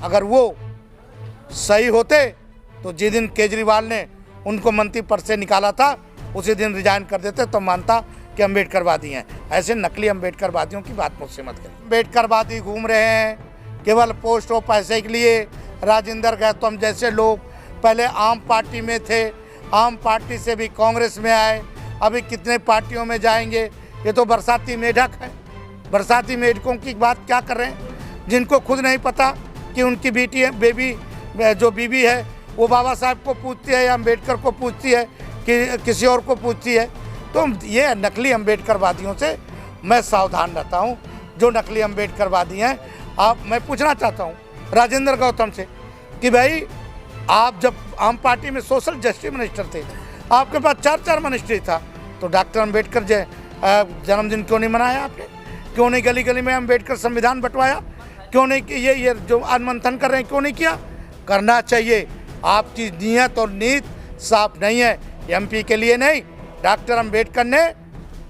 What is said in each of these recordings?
अगर वो सही होते तो जिस दिन केजरीवाल ने उनको मंत्री पद से निकाला था उसी दिन रिजाइन कर देते तो मानता कि अम्बेडकरवादी हैं। ऐसे नकली अम्बेडकरवादियों की बात मुझसे मत करिए। अम्बेडकरवादी घूम रहे हैं केवल पोस्ट और पैसे के लिए। राजेंद्र गौतम जैसे लोग पहले आम पार्टी में थे, आम पार्टी से भी कांग्रेस में आए, अभी कितने पार्टियों में जाएंगे। ये तो बरसाती मेढक है। बरसाती मेढकों की बात क्या कर रहे हैं, जिनको खुद नहीं पता कि उनकी बेटी है, बीवी है वो बाबा साहब को पूछती है या अम्बेडकर को पूछती है कि किसी और को पूछती है। तो ये नकली अम्बेडकरवादियों से मैं सावधान रहता हूँ, जो नकली अम्बेडकरवादी हैं। मैं पूछना चाहता हूँ राजेंद्र गौतम से कि भाई आप जब आम पार्टी में सोशल जस्टिस मिनिस्टर थे, आपके पास 4 मिनिस्ट्री था, तो डॉक्टर अम्बेडकर जन्मदिन क्यों नहीं मनाया आपने? क्यों नहीं गली गली में अम्बेडकर संविधान बंटवाया? क्यों नहीं ये जो आज मंथन कर रहे हैं क्यों नहीं किया? करना चाहिए। आपकी नीयत और नीत साफ नहीं है। एमपी के लिए नहीं, डॉक्टर अम्बेडकर ने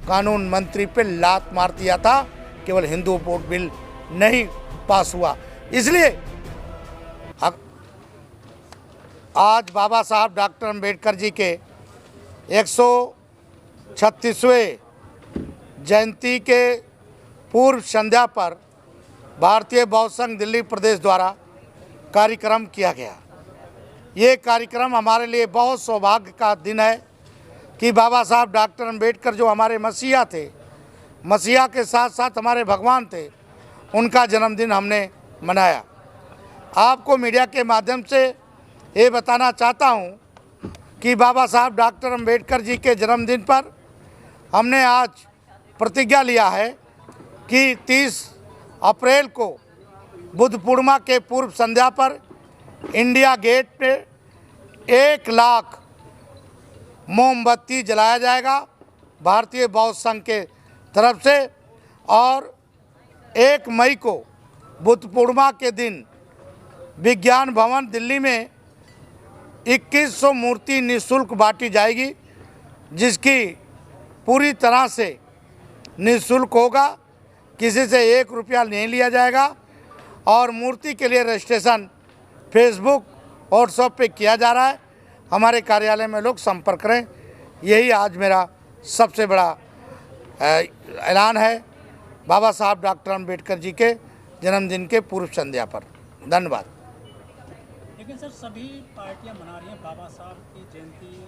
कानून मंत्री पे लात मार दिया था, केवल हिंदू वोट बिल नहीं पास हुआ। इसलिए आज बाबा साहब डॉक्टर अम्बेडकर जी के 136वें जयंती के पूर्व संध्या पर भारतीय बौद्ध संघ दिल्ली प्रदेश द्वारा कार्यक्रम किया गया। ये कार्यक्रम हमारे लिए बहुत सौभाग्य का दिन है कि बाबा साहब डॉक्टर अम्बेडकर जो हमारे मसीहा थे, मसीहा के साथ साथ हमारे भगवान थे, उनका जन्मदिन हमने मनाया। आपको मीडिया के माध्यम से ये बताना चाहता हूँ कि बाबा साहब डॉक्टर अम्बेडकर जी के जन्मदिन पर हमने आज प्रतिज्ञा लिया है कि 30 अप्रैल को बुद्ध पूर्णिमा के पूर्व संध्या पर इंडिया गेट पे 1 लाख मोमबत्ती जलाया जाएगा भारतीय बौद्ध संघ के तरफ से। और 1 मई को बुद्ध पूर्णिमा के दिन विज्ञान भवन दिल्ली में 2100 मूर्ति निःशुल्क बांटी जाएगी, जिसकी पूरी तरह से निःशुल्क होगा, किसी से 1 रुपया नहीं लिया जाएगा। और मूर्ति के लिए रजिस्ट्रेशन फेसबुक व्हाट्सएप पे किया जा रहा है। हमारे कार्यालय में लोग संपर्क करें। यही आज मेरा सबसे बड़ा ऐलान है बाबा साहब डॉक्टर अम्बेडकर जी के जन्मदिन के पूर्व संध्या पर। धन्यवाद। लेकिन सर सभी पार्टियां मना रही हैं बाबा साहब की जयंती,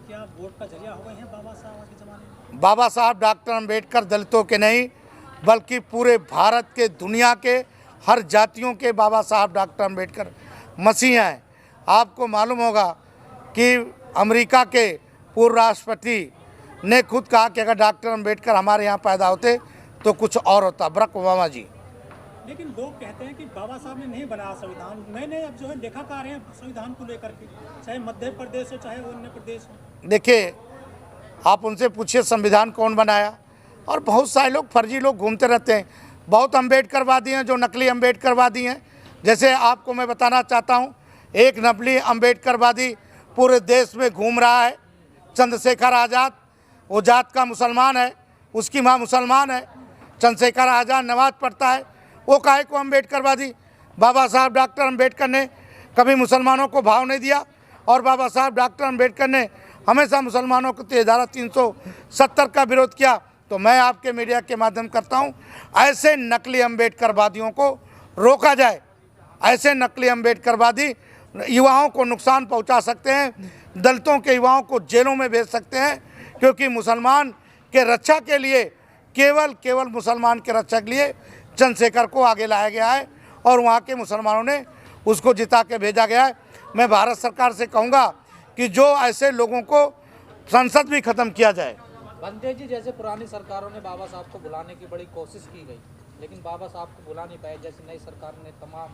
क्या वोट का जरिया हो गए हैं बाबा साहब के ज़माने में? बाबा साहब डॉक्टर अम्बेडकर दलितों के नहीं बल्कि पूरे भारत के, दुनिया के हर जातियों के बाबा साहब डॉक्टर अम्बेडकर मसीहा हैं। आपको मालूम होगा कि अमेरिका के पूर्व राष्ट्रपति ने खुद कहा कि अगर डॉक्टर अम्बेडकर हमारे यहाँ पैदा होते तो कुछ और होता, बराक ओबामा जी। लेकिन लोग कहते हैं कि बाबा साहब ने नहीं बनाया संविधान, नए अब जो है लेखाकार हैं संविधान को लेकर के, चाहे मध्य प्रदेश हो चाहे अन्य प्रदेश हो। देखिए, आप उनसे पूछिए संविधान कौन बनाया। और बहुत सारे लोग फर्जी लोग घूमते रहते हैं। बहुत अम्बेडकरवादी हैं जो नकली अम्बेडकरवादी हैं। जैसे आपको मैं बताना चाहता हूँ, एक नकली अम्बेडकरवादी पूरे देश में घूम रहा है, चंद्रशेखर आज़ाद। वो जात का मुसलमान है, उसकी माँ मुसलमान है। चंद्रशेखर आज़ाद नमाज पढ़ता है, वो काहे को अम्बेडकरवादी? बाबा साहब डॉक्टर अम्बेडकर ने कभी मुसलमानों को भाव नहीं दिया और बाबा साहब डॉक्टर अम्बेडकर ने हमेशा मुसलमानों को 370 का विरोध किया। तो मैं आपके मीडिया के माध्यम करता हूं, ऐसे नकली अम्बेडकरवादियों को रोका जाए। ऐसे नकली अम्बेडकरवादी युवाओं को नुकसान पहुंचा सकते हैं, दलितों के युवाओं को जेलों में भेज सकते हैं, क्योंकि मुसलमान के रक्षा के लिए केवल मुसलमान के रक्षा के लिए चंद्रशेखर को आगे लाया गया है और वहाँ के मुसलमानों ने उसको जिता के भेजा गया है। मैं भारत सरकार से कहूँगा कि जो ऐसे लोगों को संसद भी ख़त्म किया जाए। बंदे जी, जैसे पुरानी सरकारों ने बाबा साहब को बुलाने की बड़ी कोशिश की गई, लेकिन बाबा साहब को बुला नहीं पाए। जैसे नई सरकार ने तमाम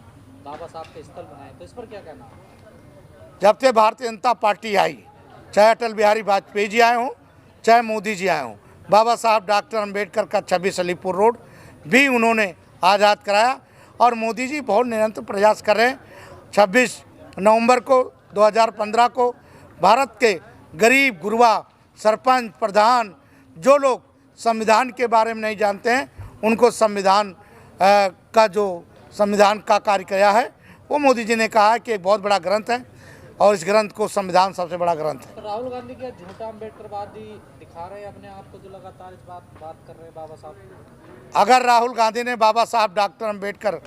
बाबा साहब के स्थल बनाए, तो इस पर क्या कहना है? जब से भारतीय जनता पार्टी आई, चाहे अटल बिहारी वाजपेयी जी आए हों, चाहे मोदी जी आए हों, बाबा साहब डॉक्टर अम्बेडकर का 26 अलीपुर रोड भी उन्होंने आज़ाद कराया। और मोदी जी बहुत निरंतर प्रयास कर रहे हैं। 26 नवंबर को 2015 को भारत के गरीब गुरबा, सरपंच, प्रधान, जो लोग संविधान के बारे में नहीं जानते हैं, उनको संविधान का कार्य किया है वो मोदी जी ने कहा है कि एक बहुत बड़ा ग्रंथ है और इस ग्रंथ को संविधान सबसे बड़ा ग्रंथ है। तो राहुल गांधी क्या झूठा अम्बेडकरवादी दिखा रहे हैं अपने आप को, जो लगातार इस बात कर रहे हैं बाबा साहब? अगर राहुल गांधी ने बाबा साहब डॉक्टर अम्बेडकर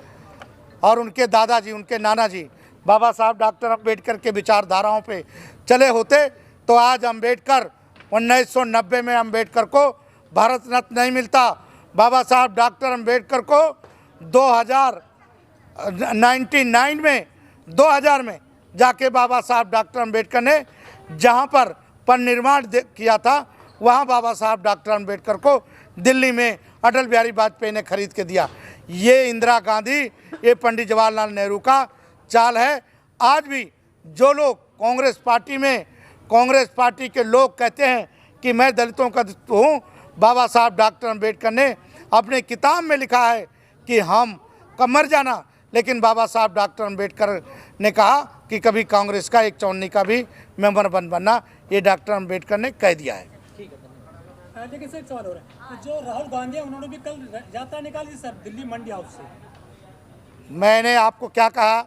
और उनके दादाजी, उनके नाना जी बाबा साहब डॉक्टर अम्बेडकर के विचारधाराओं पे चले होते तो आज अम्बेडकर 1990 में अम्बेडकर को भारत रत्न नहीं मिलता। बाबा साहब डॉक्टर अम्बेडकर को 2000 में जाके बाबा साहब डॉक्टर अम्बेडकर ने जहाँ पर निर्माण किया था वहाँ बाबा साहब डॉक्टर अम्बेडकर को दिल्ली में अटल बिहारी वाजपेयी ने खरीद के दिया। ये इंदिरा गांधी, ये पंडित जवाहरलाल नेहरू का चाल है। आज भी जो लोग कांग्रेस पार्टी के लोग कहते हैं कि मैं दलितों का हूँ, बाबा साहब डॉक्टर अम्बेडकर ने अपने किताब में लिखा है कि हम कब मर जाना, लेकिन बाबा साहब डॉक्टर अम्बेडकर ने कहा कि कभी कांग्रेस का 154 का भी मेंबर बनना, ये डॉक्टर अम्बेडकर ने कह दिया है। ठीक है, धन्यवाद। लेकिन सर एक सवाल हो रहा है, तो जो राहुल गांधी है उन्होंने भी कल यात्रा निकाली सर दिल्ली मंडी हाउस से। मैंने आपको क्या कहा,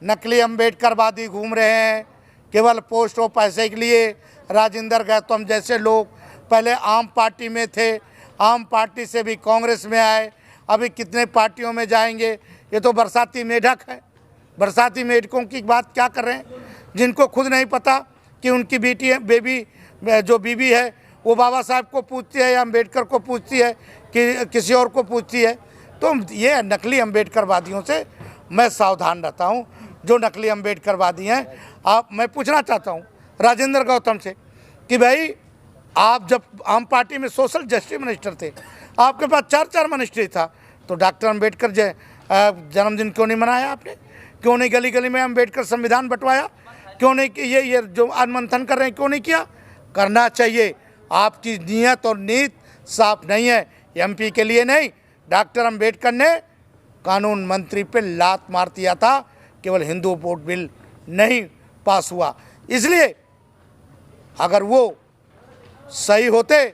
नकली अम्बेडकरवादी घूम रहे हैं केवल पोस्ट और पैसे के लिए। राजेंद्र गौतम जैसे लोग पहले आम पार्टी में थे, आम पार्टी से भी कांग्रेस में आए, अभी कितने पार्टियों में जाएंगे। ये तो बरसाती मेढक है। बरसाती मेढकों की बात क्या कर रहे हैं, जिनको खुद नहीं पता कि उनकी बीवी है वो बाबा साहब को पूछती है या अम्बेडकर को पूछती है कि किसी और को पूछती है। तो ये नकली अम्बेडकरवादियों से मैं सावधान रहता हूँ, जो नकली अम्बेडकरवादी हैं। मैं पूछना चाहता हूँ राजेंद्र गौतम से कि भाई आप जब आम पार्टी में सोशल जस्टिस मिनिस्टर थे, आपके पास 4 मिनिस्ट्री था, तो डॉक्टर अम्बेडकर जन्मदिन क्यों नहीं मनाया आपने? क्यों नहीं गली गली में अम्बेडकर संविधान बंटवाया? क्यों नहीं कि ये जो आज मंथन कर रहे हैं क्यों नहीं किया? करना चाहिए। आपकी नीयत और नीत साफ नहीं है। एमपी के लिए नहीं, डॉक्टर अम्बेडकर ने कानून मंत्री पे लात मार दिया था, केवल हिंदू वोट बिल नहीं पास हुआ। इसलिए अगर वो सही होते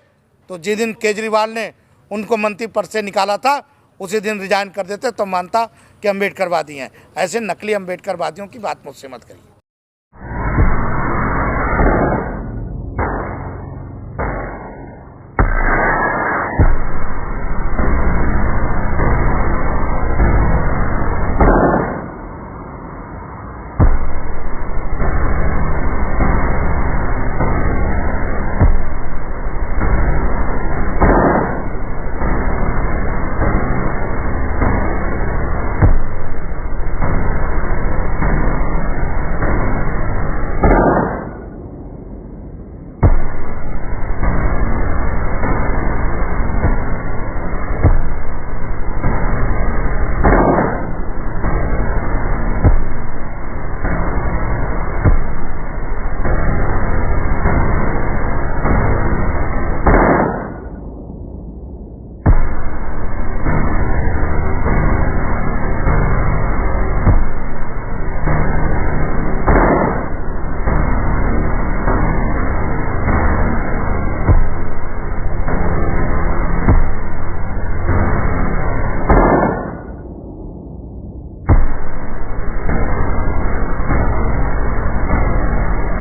तो जिस दिन केजरीवाल ने उनको मंत्री पद से निकाला था उसी दिन रिजाइन कर देते, तो मानता कि अम्बेडकरवादी हैं। ऐसे नकली अम्बेडकरवादियों की बात मुझसे मत करिए।